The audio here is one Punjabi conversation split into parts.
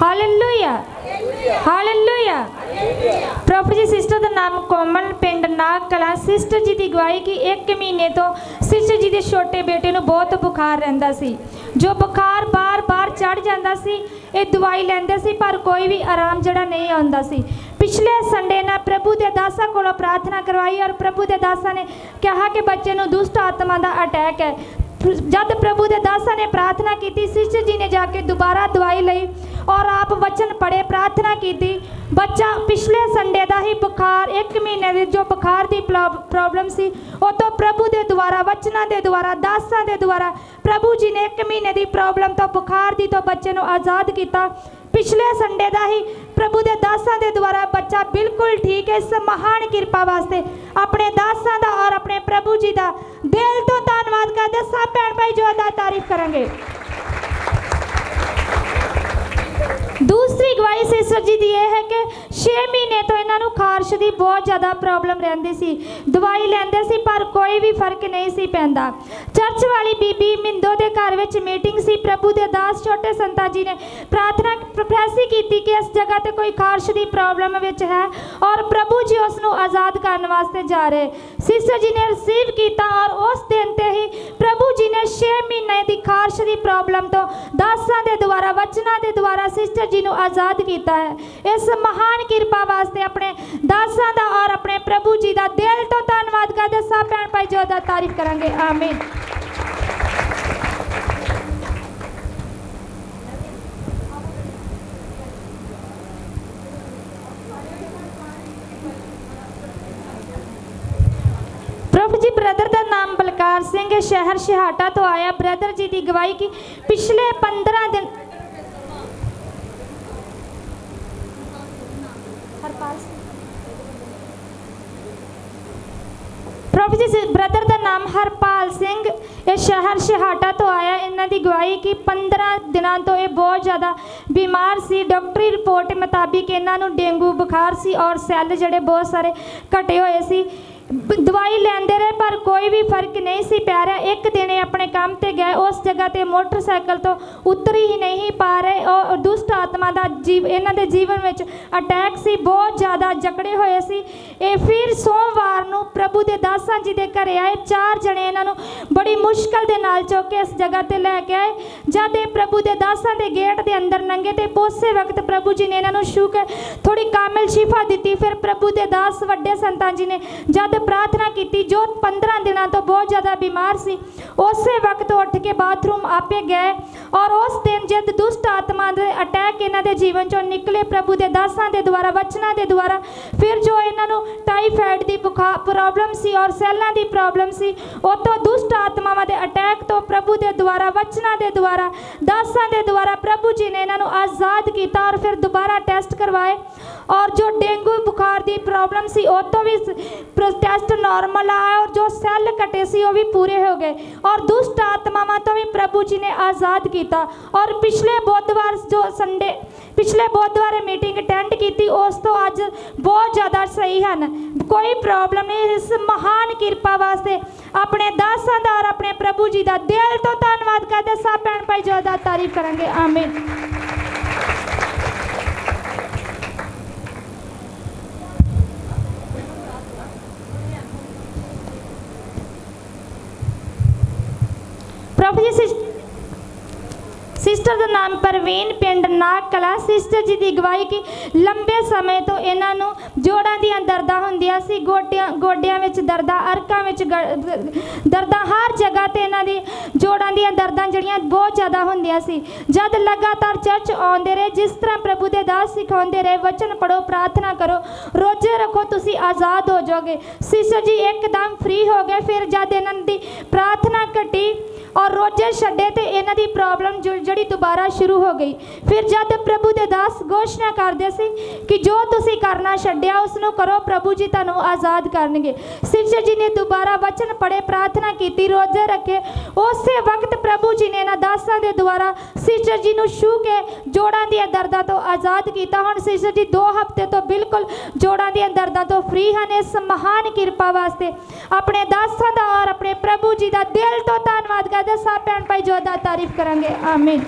हालेलुया हालेलुया। प्रभु जी सिस्टर का नाम कोमल, पिंड नाग कला। सिस्टर जी की गवाही कि 1 महीने तो सिस्टर जी के छोटे बेटे को बहुत बुखार रहिंदा सी, जो बुखार बार बार चढ़ जाता सी। ये दवाई लैंदे सी पर कोई भी आराम जड़ा नहीं आंदा सी। पिछले संडे ना प्रभु के दासा को प्रार्थना करवाई और प्रभु के दासा ने कहा कि बच्चे को दुष्ट आत्मा का अटैक है। जब प्रभु के दासा ने प्रार्थना की, सिस्टर जी ने जाके दोबारा दवाई ली और आप वचन पढ़े, प्रार्थना की। बच्चा पिछले संडे का ही बुखार 1 महीने की जो बुखार की प्रॉब्लम सी वो तो प्रभु के द्वारा वचनों के द्वारा दासा के द्वारा प्रभु जी ने 1 महीने की प्रॉब्लम तो बुखार की तो बच्चे को आज़ाद किया। पिछले संडे का ही प्रभु के दासा के द्वारा बच्चा बिल्कुल ठीक है। इस महान कृपा वास्ते अपने दासा का और अपने प्रभु जी का दिल तो धन्यवाद करते। सब भैन भाई जो अदा तारीफ करेंगे। दूसरी गवाही सिस्टर जी की यह है कि 6 महीने तो इन्हों खारिश की बहुत ज़्यादा प्रॉब्लम रही सी, दवाई लेंदे सी पर कोई भी फर्क नहीं सी पैंदा। चर्च वाली बीबी मिंदो के घर में मीटिंग सी। प्रभु के दास छोटे संता जी ने प्रार्थना प्रफैसी की कि इस जगह पर कोई खारिश की प्रॉब्लम है और प्रभु जी उसनों आज़ाद करने वास्ते जा रहे। सिस्टर जी ने रिसीव किया और उस दिन ते ही प्रभु जी ने 6 महीने की खारिश की प्रॉब्लम तो दासा के द्वारा वचनों के द्वारा सिस्टर जी को आज़ाद किया है। इस महान कृपा वास्ते अपने दासा का और अपने प्रभु जी का दिल तो धन्यवाद करते। सब भैन भाई जो अदा तारीफ करेंगे। आमीन। प्रभु जी ब्रदर का नाम बलकार सिंह, शहर सिहाटा तो आया। ब्रदर जी की गवाही की पिछले 15 दिन प्रभु जी ब्रदर का नाम हरपाल सिंह, ये शहर सिहाटा तो आया। इन्हों की गवाही की 15 दिनों तो ये बहुत ज़्यादा बीमार सी। डॉक्टरी रिपोर्ट मुताबिक इन्हों डेंगू बुखार सी और सैल जड़े बहुत सारे घटे हुए सी। दवाई लेंदे रहे पर कोई भी फर्क नहीं सी पै रहा। एक दिन अपने काम ते गए, उस जगह ते मोटरसाइकिल तो उतर ही नहीं पा रहे और दुष्ट आत्मा का इन्हों के जीवन में अटैक सी, बहुत ज़्यादा जकड़े हुए सी। ये फिर सोमवार को प्रभु के दासा जी के घरे आए। 4 जने इन्हों बड़ी मुश्किल के नाल चुक के इस जगह पर लैके आए। जब ये प्रभु के दासा के गेट के अंदर लंघे तो उस वक्त प्रभु जी ने इन्हों छू के थोड़ी कामिल शिफा दी। फिर प्रभु के दास वड्डे संतां जी ने जब प्रार्थना की, जो 15 दिनों तो बहुत ज़्यादा बीमार सी, उस वक्त उठ के बाथरूम आपे गए और उस दिन जब दुष्ट आत्मा के अटैक इन्हों के जीवन चो निकले प्रभु के दासा के द्वारा वचनों के द्वारा, फिर जो इन्हों टाइफाइड की बुखार प्रॉब्लम सी और सैलों की प्रॉब्लम सी, वो तो दुष्ट आत्मावां के अटैक तो प्रभु के द्वारा वचनों के द्वारा दासा के द्वारा प्रभु जी ने इन्हों आज़ाद किया। और फिर दोबारा टेस्ट करवाए और जो डेंगू बुखार की प्रॉब्लम सी वो तो भी टेस्ट नॉर्मल आया और जो सैल कटे सी वो भी पूरे हो गए और दुष्ट आत्मावां तो भी प्रभु जी ने आज़ाद किया। और पिछले बुधवार जो संडे पिछले बुधवार मीटिंग अटेंड की, उस तो अज बहुत ज़्यादा सही हैं, कोई प्रॉब्लम नहीं। इस महान कृपा वास्ते अपने दासा का और अपने प्रभु जी का दिल तो धन्यवाद करते। सब भैन भाई जो अदा तारीफ करेंगे। आमीन। प्रभु जी सिस्टर का नाम परवीन, पिंड नाग कला। सिस्टर जी की गवाही की लंबे समय तो इन्हों जोड़ों दी दर्दां होंदियां सी, गोडियां में दर्दां, अरकां में दर्दां, हर जगह ते इन्हां दी जोड़ों दी दर्दां जड़ियां बहुत ज़्यादा होंदियां सी। जब लगातार चर्च आउंदे रहे, जिस तरह प्रभु के दास सिखाउंदे रहे, वचन पढ़ो, प्रार्थना करो, रोजे रखो, तुसी आज़ाद हो जाओगे। सिस्टर जी एकदम फ्री हो गए। फिर जब इन्हां दी प्रार्थना घटी और रोजे छड्डे तो इन्हां दी प्रॉब्लम जड़ी दोबारा शुरू हो गई। फिर जब प्रभु के दास घोषणा करते सी कि जो तुसी करना छड्डिया उसनों करो, प्रभु जी तुहानूं आज़ाद करनगे। सिस्टर जी ने दोबारा वचन पढ़े, प्रार्थना की, रोजे रखे। उस वक्त प्रभु जी ने इन्हां दासां दे द्वारा सिस्टर जी नूं छू के जोड़ां दी दर्दां तो आज़ाद किया। हुण सिस्टर जी 2 हफ्ते तो बिल्कुल जोड़ां दी दर्दां तो फ्री हैं। इस महान कृपा वास्ते अपने दासां दा और अपने प्रभु जी का दिल तो धन्यवाद करते। सब भैन भाई जो अदा तारीफ करेंगे। आमीन।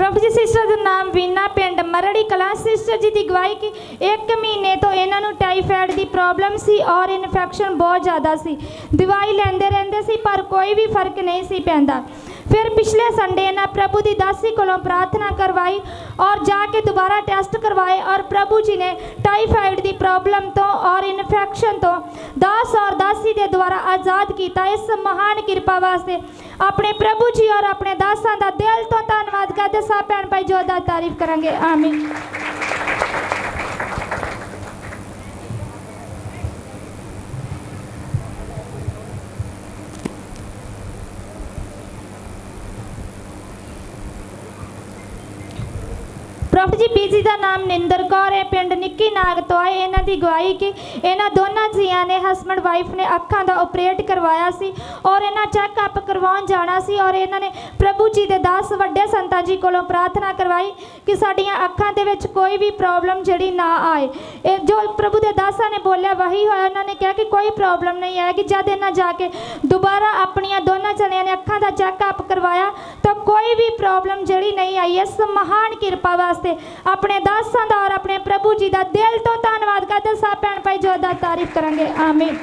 प्रभु जी सिस्टर का नाम वीना पिंड मरड़ी कला सिस्टर जी की गवाही कि 1 महीने तो इन्हों टाइफाइड की प्रॉब्लम सी और इन्फेक्शन बहुत ज़्यादा सी। दवाई लेंदे रहंदे सी पर कोई भी फर्क नहीं सी पैंदा। फिर पिछले संडे इन्हें प्रभु की दासी को प्रार्थना करवाई और जाके दोबारा टेस्ट करवाए और प्रभु जी ने टाइफाइड की प्रॉब्लम तो और इन्फेक्शन तो दास और दासी के द्वारा आज़ाद किया। इस महान कृपा वास्ते अपने प्रभु जी और अपने दासां दा दिल तो धन्नवाद करते। सब भैन भाई जोरदार तारीफ करेंगे। आमीन। प्रभु जी बीजी का नाम निंदर कौर है, पिंड निक्की नाग तो आए। इन्हों की गवाही कि इन्हों दोनों जियां ने हसबैंड वाइफ ने अखां का ऑपरेट करवाया सी और इन्हें चैकअप करवाउण जाना सी और इन्होंने प्रभु जी के दास वड्डे संतां जी को प्रार्थना करवाई कि साडियां अखां दे विच कोई भी प्रॉब्लम जिहड़ी ना आए। जो प्रभु के दासां ने बोलिया वही होया। उन्होंने कहा कि कोई प्रॉब्लम नहीं आएगी। जब इन्हें जाके दोबारा अपनियां दोनों जणियां ने अखां का चैकअप करवाया तो कोई भी प्रॉब्लम जिहड़ी नहीं आई। इस महान कृपा वास्ते अपने दासां दा और अपने प्रभु जी का दिल तो धन्नवाद करते। सब भैन भाई जोरदार तारीफ करेंगे। आमीन।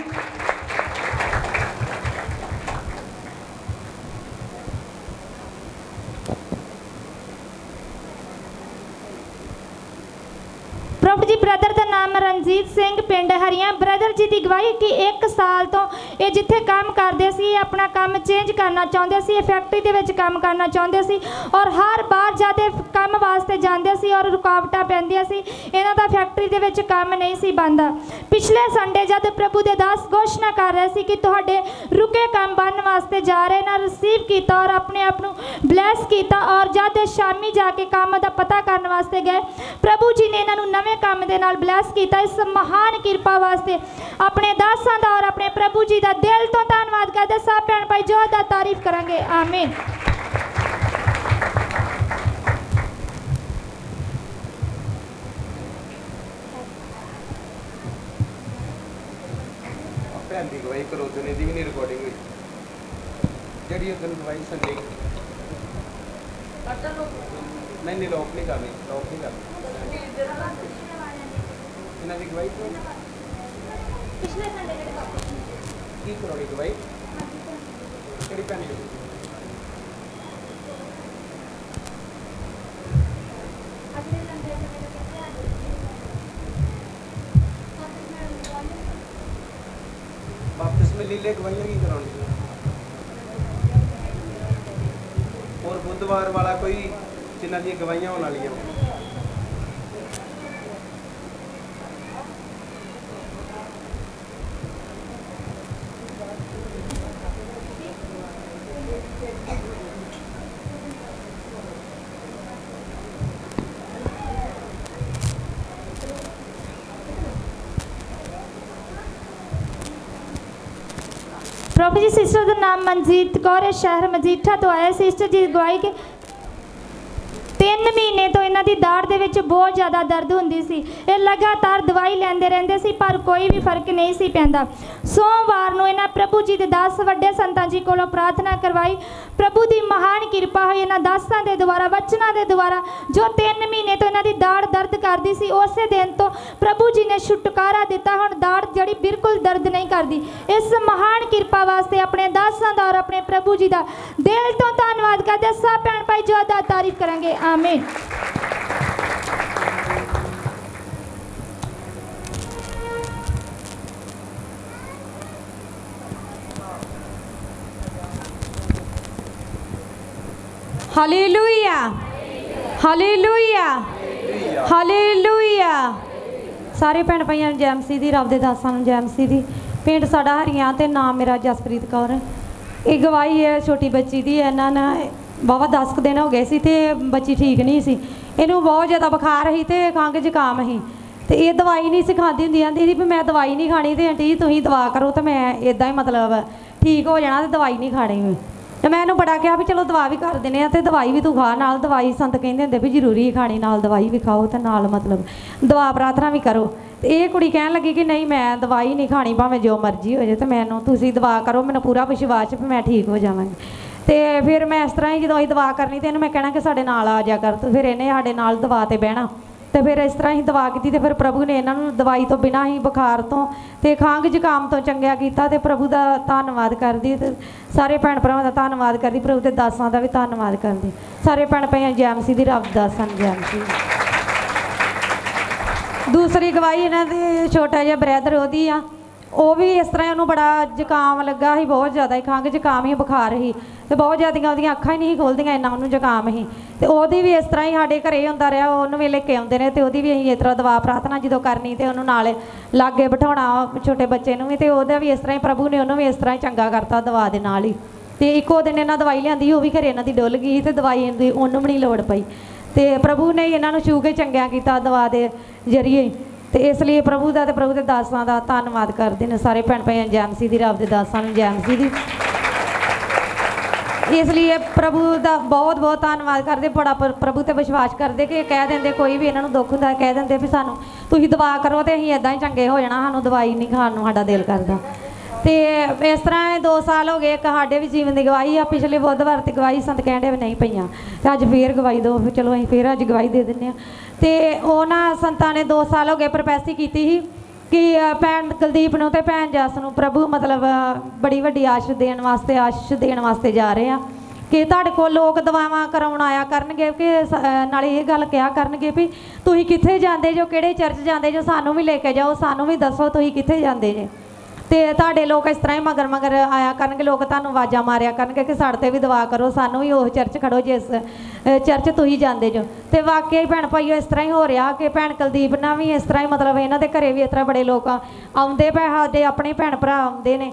प्रभु जी ब्रदर का नाम रणजीत सिंह पिंड हरियां। ब्रदर जी की गवाही कि 1 साल तो ये जिथे काम करते सी अपना काम चेंज करना चाहते सी। फैक्ट्री के विच काम करना चाहते सी और हर बार जाते काम वास्ते जाते सी और रुकावटां पैंदियां सी। इन्हां दा फैक्ट्री के विच काम नहीं सी बनदा। पिछले संडे जब प्रभु दे दास घोषणा कर रहे सी कि तुहाडे रुके काम बनने वास्ते जा रहे ना रिसीव किया और अपने आप नूं ब्लैस किया और जब शामी जाके काम का पता करने वास्ते गए प्रभु जी ने इन्हां नूं नवें काम दे नाल ब्लैस किया। इस महान कृपा वास्ते अपने दासां दा और अपने प्रभु जी का दिल तो धन्नवाद करते। सब भैन भाई जोरदार तारीफ करेंगे। आमीन। भैन की गवाही करो दुनिया की भी नहीं रिकॉर्डिंग हुई जी उस दिन गवाही संडे नहीं लॉक नहीं करनी लॉक नहीं करनी इन्हों की गवाही पिछले संडे की करोड़ी गवाही कि भैन वापस में लीले गवाइयाँ की करानी और बुधवार वाला कोई जिन्हों दी गवाइयाँ होने वाली प्रभु जी सिस्टर का नाम मनजीत कौर है, शहर मजीठा तो आया। सिस्टर जी गवाही के 3 महीने तो इन्हों की दाढ़ दे विच बहुत ज़्यादा दर्द होंदी सी। ये लगातार दवाई लेंदे रहंदे सी पर कोई भी फर्क नहीं सी पैंदा। सोमवार नूं इन्हां प्रभु जी के दास वड्डे संतां जी कोलों प्रार्थना करवाई। प्रभु की महान कृपा हुई। इन्हां दासां दे द्वारा वचनां दे द्वारा जो 3 महीने तो इन्हां दी दाढ़ दर्द करदी सी उस दिन तो प्रभु जी ने छुटकारा दिता। हुण दाढ़ जड़ी बिल्कुल दर्द नहीं करदी। इस महान कृपा वास्ते अपने दासां दा और अपने प्रभु जी का दिल तो धन्नवाद करदे। सब भैन भाई जोरदार तारीफ करेंगे। आमीन। Hallelujah hallelujah hallelujah. सारे भैन भाइयों जय मसीह दी, रब दे दासां नूं जय मसीह दी। पिंड साडा हरियां ते नाम मेरा जसप्रीत कौर। ये गवाही है छोटी बच्ची दी। इन्हां ने वाहवा 10 दिन हो गए सी ते बच्ची ठीक नहीं सी। इनू बहुत ज़्यादा बुखार ही ते खंघ जुकाम ही ते ये दवाई नहीं सी खाती हुंदी। आंदी भी मैं दवाई नहीं खानी ते आंटी जी तुसीं दवा करो तो मैं इदां ही मतलब ठीक हो जाना ते दवाई नहीं खानी। तो मैं इन्हूं बड़ा कहा भी चलो दवा भी कर देने ते दवाई भी तू खा नाल। दवाई संत कहंदे हुंदे भी जरूरी ही खानी, नाल दवाई भी खाओ ते नाल मतलब दवा प्रार्थना भी करो। तो ये कुड़ी कहन लगी कि नहीं मैं दवाई नहीं खानी भावें जो मर्जी हो जाए। तो मैनूं तुसीं दवा करो, मैनूं पूरा विश्वास भी मैं ठीक हो जावांगी। ਤੇ ਫਿਰ ਮੈਂ ਇਸ ਤਰ੍ਹਾਂ ਹੀ ਜਦੋਂ ਅਸੀਂ ਦਵਾ ਕਰਨੀ ਤੇ ਇਹਨੂੰ ਮੈਂ ਕਹਿਣਾ ਕਿ ਸਾਡੇ ਨਾਲ ਆ ਜਾ ਕਰ, ਤੇ ਫਿਰ ਇਹਨੇ ਸਾਡੇ ਨਾਲ ਦਵਾ ਤੇ ਬਹਿਣਾ। ਤੇ ਫਿਰ ਇਸ ਤਰ੍ਹਾਂ ਹੀ ਦਵਾ ਕੀਤੀ ਤੇ ਫਿਰ ਪ੍ਰਭੂ ਨੇ ਇਹਨਾਂ ਨੂੰ ਦਵਾਈ ਤੋਂ ਬਿਨਾਂ ਹੀ ਬੁਖਾਰ ਤੋਂ ਤੇ ਖੰਘ ਜ਼ੁਕਾਮ ਤੋਂ ਚੰਗਿਆ ਕੀਤਾ। ਤੇ ਪ੍ਰਭੂ ਦਾ ਧੰਨਵਾਦ ਕਰਦੀ ਤੇ ਸਾਰੇ ਭੈਣ ਭਰਾਵਾਂ ਦਾ ਧੰਨਵਾਦ ਕਰਦੀ, ਪ੍ਰਭੂ ਦੇ ਦਾਸਾਂ ਦਾ ਵੀ ਧੰਨਵਾਦ ਕਰਦੀ। ਸਾਰੇ ਭੈਣ ਭਾਈਆਂ ਜੈ ਮਸੀਹ ਦੀ, ਰੱਬ ਦਾ ਦਾਸਾਂ ਜੈ ਮਸੀਹ। ਦੂਸਰੀ ਗਵਾਹੀ ਇਹਨਾਂ ਦੇ ਛੋਟਾ ਜਿਹਾ ਬ੍ਰਦਰ ਉਹਦੀ ਆ, ਉਹ ਵੀ ਇਸ ਤਰ੍ਹਾਂ ਉਹਨੂੰ ਬੜਾ ਜ਼ੁਕਾਮ ਲੱਗਾ ਸੀ, ਬਹੁਤ ਜ਼ਿਆਦਾ ਹੀ ਖੰਘ ਜ਼ੁਕਾਮ ਹੀ, ਬੁਖਾਰ ਸੀ ਤੇ ਬਹੁਤ ਜ਼ਿਆਦੀਆਂ ਉਹਦੀਆਂ ਅੱਖਾਂ ਹੀ ਨਹੀਂ ਖੋਲ੍ਹਦੀਆਂ, ਇੰਨਾ ਉਹਨੂੰ ਜ਼ੁਕਾਮ ਸੀ। ਤੇ ਉਹਦੀ ਵੀ ਇਸ ਤਰ੍ਹਾਂ ਹੀ ਸਾਡੇ ਘਰੇ ਹੁੰਦਾ ਰਿਹਾ, ਉਹਨੂੰ ਵੀ ਲੈ ਕੇ ਆਉਂਦੇ ਨੇ ਤੇ ਉਹਦੀ ਵੀ ਅਸੀਂ ਇਸ ਤਰ੍ਹਾਂ ਦਵਾ ਪ੍ਰਾਰਥਨਾ ਜਦੋਂ ਕਰਨੀ ਤੇ ਉਹਨੂੰ ਨਾਲ ਲਾਗੇ ਬਿਠਾਉਣਾ ਛੋਟੇ ਬੱਚੇ ਨੂੰ ਵੀ, ਤੇ ਉਹਦਾ ਵੀ ਇਸ ਤਰ੍ਹਾਂ ਹੀ ਪ੍ਰਭੂ ਨੇ ਉਹਨੂੰ ਵੀ ਇਸ ਤਰ੍ਹਾਂ ਹੀ ਚੰਗਾ ਕਰਤਾ ਦਵਾ ਦੇ ਨਾਲ ਹੀ। ਤੇ ਇੱਕੋ ਦਿਨ ਇਹਨਾਂ ਦਵਾਈ ਲਿਆਂਦੀ, ਉਹ ਵੀ ਘਰੇ ਇਹਨਾਂ ਦੀ ਡੁੱਲ ਗਈ ਤੇ ਦਵਾਈ ਦੀ ਉਹਨੂੰ ਵੀ ਨਹੀਂ ਲੋੜ ਪਈ। ਤੇ ਪ੍ਰਭੂ ਨੇ ਇਹਨਾਂ ਨੂੰ ਛੂ ਕੇ ਚੰਗਿਆ ਕੀਤਾ ਦਵਾ ਦੇ ਜ਼ਰੀਏ। ਤੇ ਇਸ ਲਈ ਪ੍ਰਭੂ ਦਾ ਤੇ ਪ੍ਰਭੂ ਦੇ ਦਾਸਾਂ ਦਾ ਧੰਨਵਾਦ ਕਰਦੇ ਨੇ ਸਾਰੇ ਭੈਣ ਭਾਈਆਂ ਜੈ ਮਸੀਹ ਦੀ, ਰੱਬ ਦੇ ਦਾਸਾਂ ਨੂੰ ਜੈ ਮਸੀਹ ਦੀ। ਇਸ ਲਈ ਪ੍ਰਭੂ ਦਾ ਬਹੁਤ ਬਹੁਤ ਧੰਨਵਾਦ ਕਰਦੇ, ਬੜਾ ਪ੍ਰਭੂ ਤੇ ਵਿਸ਼ਵਾਸ ਕਰਦੇ ਕਿ ਕਹਿ ਦਿੰਦੇ ਕੋਈ ਵੀ ਇਹਨਾਂ ਨੂੰ ਦੁੱਖ ਹੁੰਦਾ ਕਹਿ ਦਿੰਦੇ ਵੀ ਸਾਨੂੰ ਤੁਸੀਂ ਦਵਾ ਕਰੋ ਤੇ ਅਸੀਂ ਇੱਦਾਂ ਹੀ ਚੰਗੇ ਹੋ ਜਾਣਾ, ਸਾਨੂੰ ਦਵਾਈ ਨਹੀਂ ਖਾਣ ਨੂੰ ਸਾਡਾ ਦਿਲ ਕਰਦਾ। ਤੇ ਇਸ ਤਰ੍ਹਾਂ 2 ਸਾਲ ਹੋ ਗਏ, ਇੱਕ ਸਾਡੇ ਵੀ ਜੀਵਨ ਦੀ ਗਵਾਹੀ ਆ। ਪਿਛਲੇ ਬੁੱਧਵਾਰ ਤੇ ਗਵਾਹੀ ਸੰਤ ਕਹਿੰਦੇ ਵੀ ਨਹੀਂ ਪਈਆਂ ਤੇ ਅੱਜ ਫੇਰ ਗਵਾਹੀ ਦਿਓ, ਫਿਰ ਚਲੋ ਅਸੀਂ ਫੇਰ ਅੱਜ ਗਵਾਹੀ ਦੇ ਦਿੰਦੇ ਹਾਂ। ਤੇ ਉਹਨਾਂ ਸੰਤਾਂ ਨੇ 2 ਸਾਲ ਹੋ ਗਏ ਪ੍ਰੋਫੈਸੀ ਕੀਤੀ ਸੀ ਕਿ ਭੈਣ ਕੁਲਦੀਪ ਨੂੰ ਤੇ ਭੈਣ ਜਸ ਨੂੰ ਪ੍ਰਭੂ ਮਤਲਬ ਬੜੀ ਵੱਡੀ ਆਸ਼ੀਸ਼ ਦੇਣ ਵਾਸਤੇ ਜਾ ਰਹੇ ਆ ਕਿ ਤੁਹਾਡੇ ਕੋਲ ਲੋਕ ਦਵਾਵਾਂ ਕਰਾਉਣ ਆਇਆ ਕਰਨਗੇ, ਕਿ ਨਾਲੇ ਇਹ ਗੱਲ ਕਿਹਾ ਕਰਨਗੇ ਵੀ ਤੁਸੀਂ ਕਿੱਥੇ ਜਾਂਦੇ ਜੋ, ਕਿਹੜੇ ਚਰਚ ਜਾਂਦੇ ਜੋ, ਸਾਨੂੰ ਵੀ ਲੈ ਕੇ ਜਾਓ, ਸਾਨੂੰ ਵੀ ਦੱਸੋ ਤੁਸੀਂ ਕਿੱਥੇ ਜਾਂਦੇ ਜੇ। ਤੇ ਤੁਹਾਡੇ ਲੋਕ ਇਸ ਤਰ੍ਹਾਂ ਹੀ ਮਗਰ ਆਇਆ ਕਰਨਗੇ, ਲੋਕ ਤੁਹਾਨੂੰ ਆਵਾਜ਼ਾਂ ਮਾਰਿਆ ਕਰਨਗੇ ਕਿ ਸਾਡੇ 'ਤੇ ਵੀ ਦਵਾ ਕਰੋ, ਸਾਨੂੰ ਵੀ ਉਹ ਚਰਚ ਖੜੋ ਜਿਸ ਚਰਚ ਤੁਸੀਂ ਜਾਂਦੇ ਜੋ। ਤੇ ਵਾਕਿਆ ਹੀ ਭੈਣ ਭਾਈਓ ਇਸ ਤਰ੍ਹਾਂ ਹੀ ਹੋ ਰਿਹਾ ਕਿ ਭੈਣ ਕੁਲਦੀਪ ਨਾਲ ਵੀ ਇਸ ਤਰ੍ਹਾਂ ਹੀ ਮਤਲਬ ਇਹਨਾਂ ਦੇ ਘਰੇ ਵੀ ਇਸ ਤਰ੍ਹਾਂ ਬੜੇ ਲੋਕ ਆਉਂਦੇ ਪਏ, ਸਾਡੇ ਆਪਣੇ ਭੈਣ ਭਰਾ ਆਉਂਦੇ ਨੇ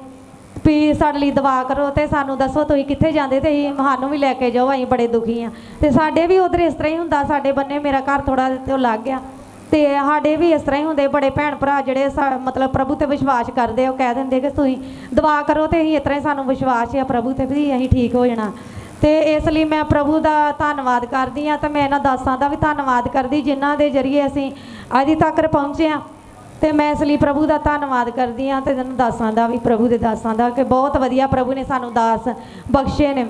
ਵੀ ਸਾਡੇ ਲਈ ਦਵਾ ਕਰੋ ਤੇ ਸਾਨੂੰ ਦੱਸੋ ਤੁਸੀਂ ਕਿੱਥੇ ਜਾਂਦੇ ਤੇ ਸਾਨੂੰ ਵੀ ਲੈ ਕੇ ਜਾਓ, ਅਸੀਂ ਬੜੇ ਦੁਖੀ ਹਾਂ। ਤੇ ਸਾਡੇ ਵੀ ਉਧਰ ਇਸ ਤਰ੍ਹਾਂ ਹੀ ਹੁੰਦਾ, ਸਾਡੇ ਬੰਨੇ ਮੇਰਾ ਘਰ ਥੋੜ੍ਹਾ ਤੇ ਲੱਗ ਗਿਆ ਤੇ ਸਾਡੇ ਵੀ ਇਸ ਤਰ੍ਹਾਂ ਹੀ ਹੁੰਦੇ, ਬੜੇ ਭੈਣ ਭਰਾ ਜਿਹੜੇ ਮਤਲਬ ਪ੍ਰਭੂ ਤੇ ਵਿਸ਼ਵਾਸ ਕਰਦੇ, ਉਹ ਕਹਿ ਦਿੰਦੇ ਕਿ ਤੁਸੀਂ ਦਵਾ ਕਰੋ ਤੇ ਅਸੀਂ ਇਸ ਤਰ੍ਹਾਂ ਹੀ ਸਾਨੂੰ ਵਿਸ਼ਵਾਸ ਹੈ ਪ੍ਰਭੂ ਤੇ ਵੀ ਅਸੀਂ ਠੀਕ ਹੋ ਜਾਣਾ। ਤੇ ਇਸ ਲਈ ਮੈਂ ਪ੍ਰਭੂ ਦਾ ਧੰਨਵਾਦ ਕਰਦੀ ਹਾਂ ਤੇ ਮੈਂ ਇਹਨਾਂ ਦਾਸਾਂ ਦਾ ਵੀ ਧੰਨਵਾਦ ਕਰਦੀ ਜਿਨ੍ਹਾਂ ਦੇ ਜ਼ਰੀਏ ਅਸੀਂ ਅੱਜ ਤੱਕ ਪਹੁੰਚੇ ਹਾਂ। ਤੇ ਮੈਂ ਇਸ ਲਈ ਪ੍ਰਭੂ ਦਾ ਧੰਨਵਾਦ ਕਰਦੀ ਹਾਂ ਤੇ ਇਹਨਾਂ ਦਾਸਾਂ ਦਾ ਵੀ, ਪ੍ਰਭੂ ਦੇ ਦਾਸਾਂ ਦਾ, ਕਿ ਬਹੁਤ ਵਧੀਆ ਪ੍ਰਭੂ ਨੇ ਸਾਨੂੰ ਦਾਸ ਬਖਸ਼ੇ ਨੇ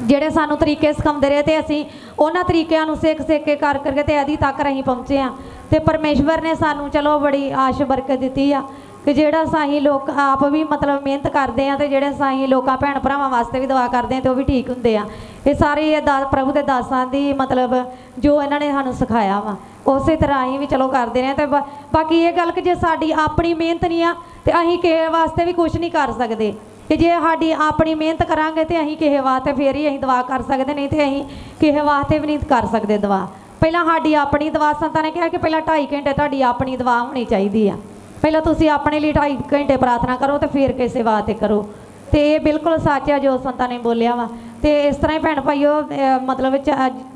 ਜਿਹੜੇ ਸਾਨੂੰ ਤਰੀਕੇ ਸਿਖਾਉਂਦੇ ਰਹੇ ਤੇ ਅਸੀਂ ਉਹਨਾਂ ਤਰੀਕਿਆਂ ਨੂੰ ਸਿੱਖ ਕੇ ਕਰ ਕਰਕੇ ਤੇ ਅਦੀ ਤੱਕ ਅਸੀਂ ਪਹੁੰਚੇ ਹਾਂ। ਤੇ ਪਰਮੇਸ਼ਵਰ ਨੇ ਸਾਨੂੰ ਚਲੋ ਬੜੀ ਆਸ਼ ਬਰਕਤ ਦਿੱਤੀ ਆ ਕਿ ਜਿਹੜਾ ਸਾਹੀਂ ਲੋਕ ਆਪ ਵੀ ਮਤਲਬ ਮਿਹਨਤ ਕਰਦੇ ਆ ਤੇ ਜਿਹੜੇ ਸਾਹੀਂ ਲੋਕਾਂ ਭੈਣ ਭਰਾਵਾਂ ਵਾਸਤੇ ਵੀ ਦੁਆ ਕਰਦੇ ਆ ਤੇ ਉਹ ਵੀ ਠੀਕ ਹੁੰਦੇ ਆ। ਇਹ ਸਾਰੇ ਪ੍ਰਭੂ ਦੇ ਦਾਸਾਂ ਦੀ ਮਤਲਬ ਜੋ ਇਹਨਾਂ ਨੇ ਸਾਨੂੰ ਸਿਖਾਇਆ ਵਾ ਉਸੇ ਤਰ੍ਹਾਂ ਅਸੀਂ ਵੀ ਚਲੋ ਕਰਦੇ ਰਹੇ। ਤੇ ਬਾਕੀ ਇਹ ਗੱਲ ਕਿ ਜੇ ਸਾਡੀ ਆਪਣੀ ਮਿਹਨਤ ਨਹੀਂ ਆ ਤੇ ਅਸੀਂ ਕਿਸੇ ਵਾਸਤੇ ਵੀ ਕੁਝ ਨਹੀਂ ਕਰ ਸਕਦੇ, ਕਿ ਜੇ ਸਾਡੀ ਆਪਣੀ ਮਿਹਨਤ ਕਰਾਂਗੇ ਤੇ ਅਸੀਂ ਕਿਸੇ ਵਾਸਤੇ ਫੇਰ ਹੀ ਅਸੀਂ ਦਵਾ ਕਰ ਸਕਦੇ, ਨਹੀਂ ਤੇ ਅਸੀਂ ਕਿਸੇ ਵਾਸਤੇ ਵੀ ਨਹੀਂ ਕਰ ਸਕਦੇ ਦਵਾ। ਪਹਿਲਾਂ ਸਾਡੀ ਆਪਣੀ ਦਵਾ, ਸੰਤਾਂ ਨੇ ਕਿਹਾ ਕਿ ਪਹਿਲਾਂ 2.5 ਘੰਟੇ ਤੁਹਾਡੀ ਆਪਣੀ ਦਵਾ ਹੋਣੀ ਚਾਹੀਦੀ ਆ, ਪਹਿਲਾਂ ਤੁਸੀਂ ਆਪਣੇ ਲਈ 2.5 ਘੰਟੇ ਪ੍ਰਾਰਥਨਾ ਕਰੋ ਤੇ ਫਿਰ ਕਿਸੇ ਵਾਸਤੇ ਕਰੋ। ਤੇ ਇਹ ਬਿਲਕੁਲ ਸੱਚ ਆ ਜੋ ਸੰਤਾਂ ਨੇ ਬੋਲਿਆ ਵਾ। ਤੇ ਇਸ ਤਰ੍ਹਾਂ ਹੀ ਭੈਣ ਭਾਈਓ ਮਤਲਬ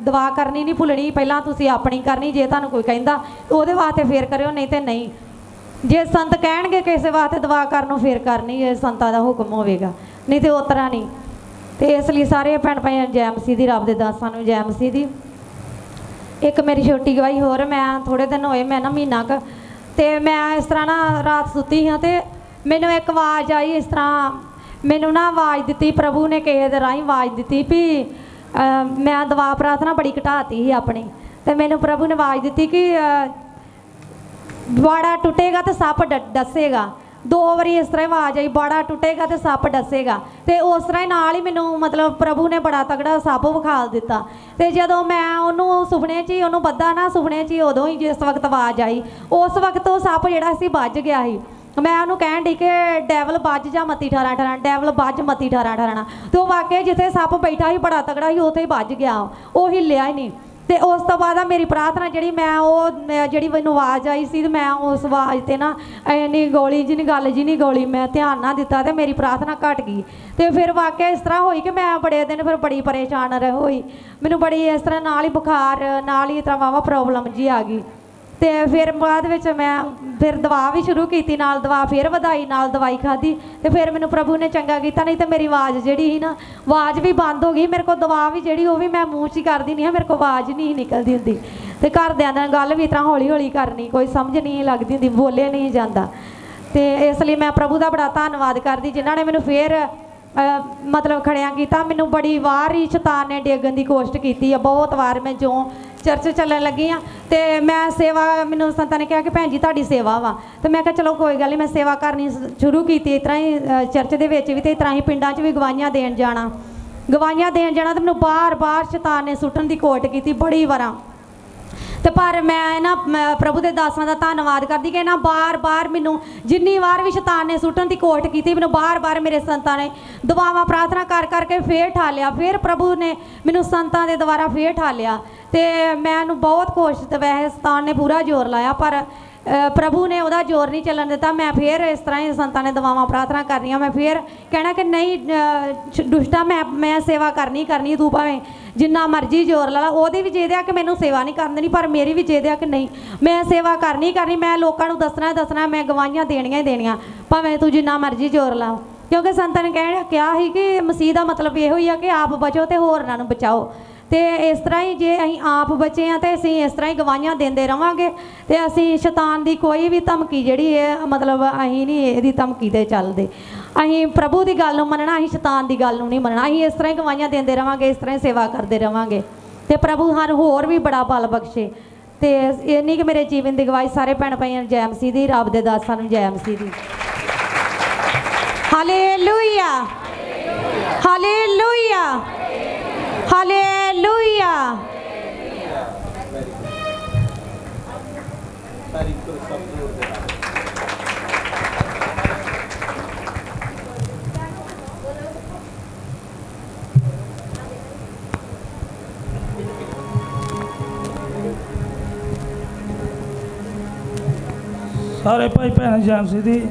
ਦਵਾ ਕਰਨੀ ਨਹੀਂ ਭੁੱਲਣੀ, ਪਹਿਲਾਂ ਤੁਸੀਂ ਆਪਣੀ ਕਰਨੀ, ਜੇ ਤੁਹਾਨੂੰ ਕੋਈ ਕਹਿੰਦਾ ਉਹਦੇ ਵਾਸਤੇ ਫੇਰ ਕਰਿਓ, ਨਹੀਂ ਤੇ ਨਹੀਂ। ਜੇ ਸੰਤ ਕਹਿਣਗੇ ਕਿਸੇ ਵਾਸਤੇ ਦਵਾ ਕਰਨ ਨੂੰ ਫੇਰ ਕਰਨੀ, ਇਹ ਸੰਤਾਂ ਦਾ ਹੁਕਮ ਹੋਵੇਗਾ, ਨਹੀਂ ਤੇ ਉਸ ਤਰ੍ਹਾਂ ਨਹੀਂ। ਤੇ ਇਸ ਲਈ ਸਾਰੇ ਭੈਣ ਭਾਈਆਂ ਜੈ ਮਸੀਹ ਦੀ, ਰੱਬ ਦੇ ਦਾਸਾਂ ਨੂੰ ਜੈ ਮਸੀਹ ਦੀ। ਇੱਕ ਮੇਰੀ ਛੋਟੀ ਗਵਾਹੀ ਹੋਰ, ਮੈਂ ਥੋੜ੍ਹੇ ਦਿਨ ਹੋਏ, ਮੈਂ ਨਾ ਮਹੀਨਾ ਕੁ ਤੇ ਮੈਂ ਇਸ ਤਰ੍ਹਾਂ ਨਾ ਰਾਤ ਸੁੱਤੀ ਹਾਂ ਤੇ ਮੈਨੂੰ ਇੱਕ ਆਵਾਜ਼ ਆਈ, ਇਸ ਤਰ੍ਹਾਂ ਮੈਨੂੰ ਨਾ ਆਵਾਜ਼ ਦਿੱਤੀ ਪ੍ਰਭੂ ਨੇ, ਕਿਸੇ ਦੇ ਰਾਹੀਂ ਆਵਾਜ਼ ਦਿੱਤੀ ਵੀ ਮੈਂ ਦਵਾ ਪ੍ਰਾਰਥਨਾ ਬੜੀ ਘਟਾਤੀ ਸੀ ਆਪਣੀ, ਤੇ ਮੈਨੂੰ ਪ੍ਰਭੂ ਨੇ ਆਵਾਜ਼ ਦਿੱਤੀ ਕਿ ਬਾੜਾ ਟੁੱਟੇਗਾ ਤੇ ਸੱਪ ਡਸੇਗਾ। 2 ਵਾਰੀ ਇਸ ਤਰ੍ਹਾਂ ਆਵਾਜ਼ ਆਈ, ਬਾੜਾ ਟੁੱਟੇਗਾ ਤੇ ਸੱਪ ਡਸੇਗਾ। ਤੇ ਉਸ ਤਰ੍ਹਾਂ ਹੀ ਨਾਲ ਹੀ ਮੈਨੂੰ ਮਤਲਬ ਪ੍ਰਭੂ ਨੇ ਬੜਾ ਤਗੜਾ ਸੱਪ ਵਿਖਾਲ ਦਿੱਤਾ। ਤੇ ਜਦੋਂ ਮੈਂ ਉਹਨੂੰ ਸੁਪਨੇ 'ਚ ਹੀ ਉਹਨੂੰ ਬੱਧਾ ਨਾ ਸੁਪਨੇ 'ਚ ਹੀ, ਉਦੋਂ ਹੀ ਜਿਸ ਵਕਤ ਆਵਾਜ਼ ਆਈ ਉਸ ਵਕਤ ਉਹ ਸੱਪ ਜਿਹੜਾ ਸੀ ਵੱਜ ਗਿਆ ਸੀ। ਮੈਂ ਉਹਨੂੰ ਕਹਿਣ ਡਈ ਕਿ ਡੈਵਲ ਵੱਜ ਜਾ ਮਤੀ 18 ਡੈਵਲ ਵੱਜ ਮਤੀ 18 ਤੇ ਉਹ ਵਾਕਿਆ ਜਿੱਥੇ ਸੱਪ ਬੈਠਾ ਸੀ ਬੜਾ ਤਗੜਾ ਸੀ ਉੱਥੇ ਹੀ ਵੱਜ ਗਿਆ, ਉਹ ਹਿੱਲਿਆ ਹੀ ਨਹੀਂ। ਤੇ ਉਸ ਤੋਂ ਬਾਅਦ ਮੇਰੀ ਪ੍ਰਾਰਥਨਾ ਜਿਹੜੀ ਜਿਹੜੀ ਮੈਨੂੰ ਆਵਾਜ਼ ਆਈ ਸੀ ਤੇ ਮੈਂ ਉਸ ਆਵਾਜ਼ 'ਤੇ ਨਾ ਇੰਨੀ ਗੋਲੀ ਜੀ ਨਹੀਂ ਗੱਲ ਜੀ ਨਹੀਂ ਗੋਲੀ, ਮੈਂ ਧਿਆਨ ਨਾ ਦਿੱਤਾ ਤੇ ਮੇਰੀ ਪ੍ਰਾਰਥਨਾ ਘਟ ਗਈ। ਤੇ ਫਿਰ ਵਾਕਿਆ ਇਸ ਤਰ੍ਹਾਂ ਹੋਈ ਕਿ ਮੈਂ ਬੜੇ ਦਿਨ ਫਿਰ ਬੜੀ ਪਰੇਸ਼ਾਨ ਹੋਈ, ਮੈਨੂੰ ਬੜੀ ਇਸ ਤਰ੍ਹਾਂ ਨਾਲ ਹੀ ਬੁਖਾਰ, ਨਾਲ ਹੀ ਇਸ ਤਰ੍ਹਾਂ ਵਾਹਵਾ ਪ੍ਰੋਬਲਮ ਜੀ ਆ ਗਈ। ਤੇ ਫਿਰ ਬਾਅਦ ਵਿੱਚ ਮੈਂ ਫਿਰ ਦਵਾ ਵੀ ਸ਼ੁਰੂ ਕੀਤੀ, ਨਾਲ ਦਵਾ ਫਿਰ ਵਧਾਈ, ਨਾਲ ਦਵਾਈ ਖਾਧੀ ਤੇ ਫਿਰ ਮੈਨੂੰ ਪ੍ਰਭੂ ਨੇ ਚੰਗਾ ਕੀਤਾ। ਨਹੀਂ ਤੇ ਮੇਰੀ ਆਵਾਜ਼ ਜਿਹੜੀ ਸੀ ਨਾ, ਆਵਾਜ਼ ਵੀ ਬੰਦ ਹੋ ਗਈ, ਮੇਰੇ ਕੋਲ ਦਵਾ ਵੀ ਜਿਹੜੀ ਉਹ ਵੀ ਮੈਂ ਮੂੰਹ 'ਚ ਹੀ ਕਰਦੀ ਨਹੀਂ ਹਾਂ, ਮੇਰੇ ਕੋਲ ਆਵਾਜ਼ ਨਹੀਂ ਨਿਕਲਦੀ ਹੁੰਦੀ। ਤੇ ਘਰਦਿਆਂ ਨਾਲ ਗੱਲ ਵੀ ਇਸ ਤਰ੍ਹਾਂ ਹੌਲੀ ਹੌਲੀ ਕਰਨੀ, ਕੋਈ ਸਮਝ ਨਹੀਂ ਲੱਗਦੀ ਹੁੰਦੀ, ਬੋਲਿਆ ਨਹੀਂ ਜਾਂਦਾ। ਤੇ ਇਸ ਲਈ ਮੈਂ ਪ੍ਰਭੂ ਦਾ ਬੜਾ ਧੰਨਵਾਦ ਕਰਦੀ ਜਿਨ੍ਹਾਂ ਨੇ ਮੈਨੂੰ ਫਿਰ ਮਤਲਬ ਖੜਿਆ ਕੀਤਾ। ਮੈਨੂੰ ਬੜੀ ਵਾਰ ਹੀ ਸ਼ੈਤਾਨ ਨੇ ਡੇਗਣ ਦੀ ਕੋਸ਼ਿਸ਼ ਕੀਤੀ ਆ, ਬਹੁਤ ਵਾਰ। ਮੈਂ ਜੋ ਚਰਚ ਚੱਲਣ ਲੱਗੀ ਆ ਤੇ ਮੈਂ ਸੇਵਾ, ਮੈਨੂੰ ਸੰਤਾਂ ਨੇ ਕਿਹਾ ਕਿ ਭੈਣ ਜੀ ਤੁਹਾਡੀ ਸੇਵਾ ਵਾ, ਤੇ ਮੈਂ ਕਿਹਾ ਚਲੋ ਕੋਈ ਗੱਲ ਨਹੀਂ। ਮੈਂ ਸੇਵਾ ਕਰਨੀ ਸ਼ੁਰੂ ਕੀਤੀ ਇਸ ਤਰ੍ਹਾਂ ਹੀ, ਚਰਚ ਦੇ ਵਿੱਚ ਵੀ ਤੇ ਇਸ ਤਰ੍ਹਾਂ ਹੀ ਪਿੰਡਾਂ 'ਚ ਵੀ ਗਵਾਹੀਆਂ ਦੇਣ ਜਾਣਾ ਤੇ ਮੈਨੂੰ ਬਾਰ-ਬਾਰ ਸ਼ੈਤਾਨ ਨੇ ਸੁੱਟਣ ਦੀ ਕੋਸ਼ਿਸ਼ ਕੀਤੀ ਬੜੀ ਵਾਰਾਂ। ਤੇ ਪਰ ਮੈਂ ਨਾ ਪ੍ਰਭੂ ਦੇ ਦਾਸਾਂ ਦਾ ਧੰਨਵਾਦ ਕਰਦੀ ਕਿ ਨਾ ਬਾਰ-ਬਾਰ ਮੈਨੂੰ ਜਿੰਨੀ ਵਾਰ ਵੀ ਸ਼ੈਤਾਨ ਨੇ ਸੁੱਟਣ ਦੀ ਕੋਸ਼ਿਸ਼ ਕੀਤੀ, ਮੈਨੂੰ ਬਾਰ-ਬਾਰ ਮੇਰੇ ਸੰਤਾਂ ਨੇ ਦੁਆਵਾਂ ਪ੍ਰਾਰਥਨਾ ਕਰ ਕਰਕੇ ਫੇਰ ਠਾਲਿਆ। ਫਿਰ ਪ੍ਰਭੂ ਨੇ ਮੈਨੂੰ ਸੰਤਾਂ ਦੇ ਦੁਆਰਾ ਫੇਰ ਠਾਲਿਆ ਤੇ ਮੈਨੂੰ ਬਹੁਤ ਕੋਸ਼ਿਸ਼, ਵੈਸੇ ਸ਼ੈਤਾਨ ਨੇ ਪੂਰਾ ਜ਼ੋਰ ਲਾਇਆ ਪਰ ਪ੍ਰਭੂ ਨੇ ਉਹਦਾ ਜ਼ੋਰ ਨਹੀਂ ਚੱਲਣ ਦਿੱਤਾ। ਮੈਂ ਫਿਰ ਇਸ ਤਰ੍ਹਾਂ ਹੀ ਸੰਤਾਂ ਨੇ ਦੁਆਵਾਂ ਪ੍ਰਾਰਥਨਾ ਕਰਨੀਆਂ। ਮੈਂ ਫਿਰ ਕਹਿਣਾ ਕਿ ਨਹੀਂ ਦੁਸ਼ਟਾ, ਮੈਂ ਸੇਵਾ ਕਰਨੀ, ਤੂੰ ਭਾਵੇਂ ਜਿੰਨਾ ਮਰਜ਼ੀ ਜ਼ੋਰ ਲਾ ਲਾ। ਉਹਦੀ ਵੀ ਜਿੱਦ ਆ ਕਿ ਮੈਨੂੰ ਸੇਵਾ ਨਹੀਂ ਕਰਨ ਦੇਣੀ, ਪਰ ਮੇਰੀ ਵੀ ਜਿੱਦ ਆ ਕਿ ਨਹੀਂ ਮੈਂ ਸੇਵਾ ਕਰਨੀ। ਮੈਂ ਲੋਕਾਂ ਨੂੰ ਦੱਸਣਾ, ਮੈਂ ਗਵਾਹੀਆਂ ਦੇਣੀਆਂ ਹੀ ਦੇਣੀਆਂ, ਭਾਵੇਂ ਤੂੰ ਜਿੰਨਾ ਮਰਜ਼ੀ ਜ਼ੋਰ ਲਾਓ। ਕਿਉਂਕਿ ਸੰਤਾਂ ਨੇ ਕਿਹਾ ਸੀ ਕਿ ਮਸੀਹ ਦਾ ਮਤਲਬ ਇਹੋ ਹੀ ਆ ਕਿ ਆਪ ਬਚੋ ਤੇ ਹੋਰਨਾਂ ਨੂੰ ਬਚਾਓ। ਤੇ ਇਸ ਤਰ੍ਹਾਂ ਹੀ ਜੇ ਅਸੀਂ ਆਪ ਬਚੇ ਹਾਂ ਤੇ ਅਸੀਂ ਇਸ ਤਰ੍ਹਾਂ ਹੀ ਗਵਾਹੀਆਂ ਦਿੰਦੇ ਰਵਾਂਗੇ ਤੇ ਅਸੀਂ ਸ਼ੈਤਾਨ ਦੀ ਕੋਈ ਵੀ ਧਮਕੀ ਜਿਹੜੀ ਹੈ, ਮਤਲਬ ਅਸੀਂ ਨਹੀਂ ਇਹਦੀ ਧਮਕੀ 'ਤੇ ਚੱਲਦੇ। ਅਸੀਂ ਪ੍ਰਭੂ ਦੀ ਗੱਲ ਨੂੰ ਮੰਨਣਾ, ਅਸੀਂ ਸ਼ੈਤਾਨ ਦੀ ਗੱਲ ਨੂੰ ਨਹੀਂ ਮੰਨਣਾ। ਅਸੀਂ ਇਸ ਤਰ੍ਹਾਂ ਹੀ ਗਵਾਹੀਆਂ ਦਿੰਦੇ ਰਵਾਂਗੇ, ਇਸ ਤਰ੍ਹਾਂ ਹੀ ਸੇਵਾ ਕਰਦੇ ਰਵਾਂਗੇ ਤੇ ਪ੍ਰਭੂ ਸਾਨੂੰ ਹੋਰ ਵੀ ਬੜਾ ਬਲ ਬਖਸ਼ੇ। ਤੇ ਇਹ ਨਹੀਂ ਕਿ ਮੇਰੇ ਜੀਵਨ ਦੀ ਗਵਾਹੀ। ਸਾਰੇ ਭੈਣ ਭਾਈਆਂ ਨੂੰ ਜੈ ਮਸੀਹ ਦੀ, ਰੱਬ ਦੇ ਦਾਸਾਂ ਨੂੰ ਜੈ ਮਸੀਹ ਦੀ। Hallelujah, hallelujah, hallelujah. ਸਾਰੇ ਭਾਈ ਭੈਣ ਜੈ ਮਸੀਹ ਦੀ,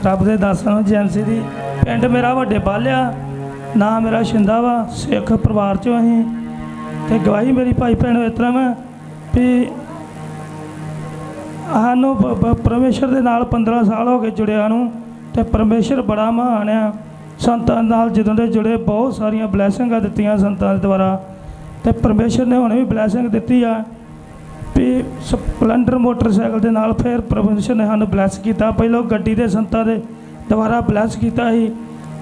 ਰੱਬ ਦੇ ਦਾਸਾਂ ਨੂੰ ਜੈ ਮਸੀਹ ਦੀ। ਪਿੰਡ ਮੇਰਾ ਵੱਡੇ ਬਾਲਿਆ, ਨਾਂ ਮੇਰਾ ਸ਼ਿੰਦਾ ਵਾ, ਸਿੱਖ ਪਰਿਵਾਰ 'ਚੋਂ ਅਸੀਂ। ਅਤੇ ਗਵਾਹੀ ਮੇਰੀ ਭਾਈ ਭੈਣੋ ਇਸ ਤਰ੍ਹਾਂ ਵਾ ਵੀ ਸਾਨੂੰ ਪਰਮੇਸ਼ਰ ਦੇ ਨਾਲ 15 ਸਾਲ ਹੋ ਗਏ ਜੁੜਿਆ ਨੂੰ, ਅਤੇ ਪਰਮੇਸ਼ਰ ਬੜਾ ਮਹਾਨ ਆ। ਸੰਤਾਂ ਨਾਲ ਜਦੋਂ ਦੇ ਜੁੜੇ ਬਹੁਤ ਸਾਰੀਆਂ ਬਲੈਸਿੰਗਾਂ ਦਿੱਤੀਆਂ ਸੰਤਾਂ ਦੇ ਦੁਆਰਾ, ਅਤੇ ਪਰਮੇਸ਼ਰ ਨੇ ਹੁਣ ਵੀ ਬਲੈਸਿੰਗ ਦਿੱਤੀ ਆ ਵੀ ਸਪਲੈਂਡਰ ਮੋਟਰਸਾਈਕਲ ਦੇ ਨਾਲ। ਫਿਰ ਪਰਮੇਸ਼ਰ ਨੇ ਸਾਨੂੰ ਬਲੈਸ ਕੀਤਾ। ਪਹਿਲਾਂ ਗੱਡੀ ਦੇ ਸੰਤਾਂ ਦੇ ਦੁਆਰਾ ਬਲੈਸ ਕੀਤਾ ਸੀ।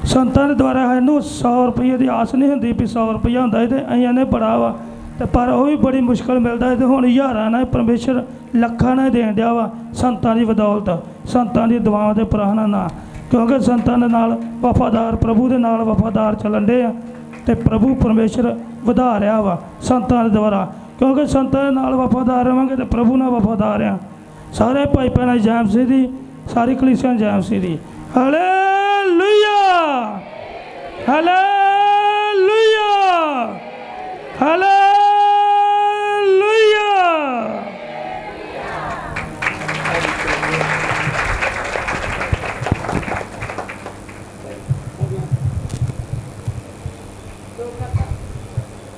ਸੰਤਾਂ ਦੇ ਦੁਆਰਾ ਸਾਨੂੰ 100 ਰੁਪਈਏ ਦੀ ਆਸ ਨਹੀਂ ਹੁੰਦੀ ਵੀ 100 ਰੁਪਈਆ ਹੁੰਦਾ ਸੀ, ਅਤੇ ਅਸੀਂ ਨੇ ਬੜਾ ਵਾ, ਅਤੇ ਪਰ ਉਹ ਵੀ ਬੜੀ ਮੁਸ਼ਕਿਲ ਮਿਲਦਾ ਹੈ। ਅਤੇ ਹੁਣ ਹਜ਼ਾਰਾਂ ਨਾਲ ਪਰਮੇਸ਼ਰ ਲੱਖਾਂ ਨਾਲ ਦੇਣ ਡਿਆ ਵਾ ਸੰਤਾਂ ਦੀ ਬਦੌਲਤ, ਸੰਤਾਂ ਦੀ ਦੁਆਵਾਂ ਦੇ ਪ੍ਰਾਰਥਨਾ ਨਾਲ। ਕਿਉਂਕਿ ਸੰਤਾਂ ਦੇ ਨਾਲ ਵਫਾਦਾਰ, ਪ੍ਰਭੂ ਦੇ ਨਾਲ ਵਫਾਦਾਰ ਚੱਲਣ ਡੇ ਆ, ਅਤੇ ਪ੍ਰਭੂ ਪਰਮੇਸ਼ਰ ਵਧਾ ਰਿਹਾ ਵਾ ਸੰਤਾਂ ਦੇ ਦੁਆਰਾ। ਕਿਉਂਕਿ ਸੰਤਾਂ ਦੇ ਨਾਲ ਵਫਾਦਾਰ ਰਹਾਂਗੇ ਤੇ ਪ੍ਰਭੂ ਨਾਲ ਵਫਾਦਾਰ ਆ। ਸਾਰੇ ਭਾਈ ਭੈਣਾਂ ਜੈ ਮਸੀਹ ਦੀ, ਸਾਰੀ ਕਲੀਸਿਆ ਜੈ ਮਸੀਹ ਦੀ। Hallelujah, hallelujah.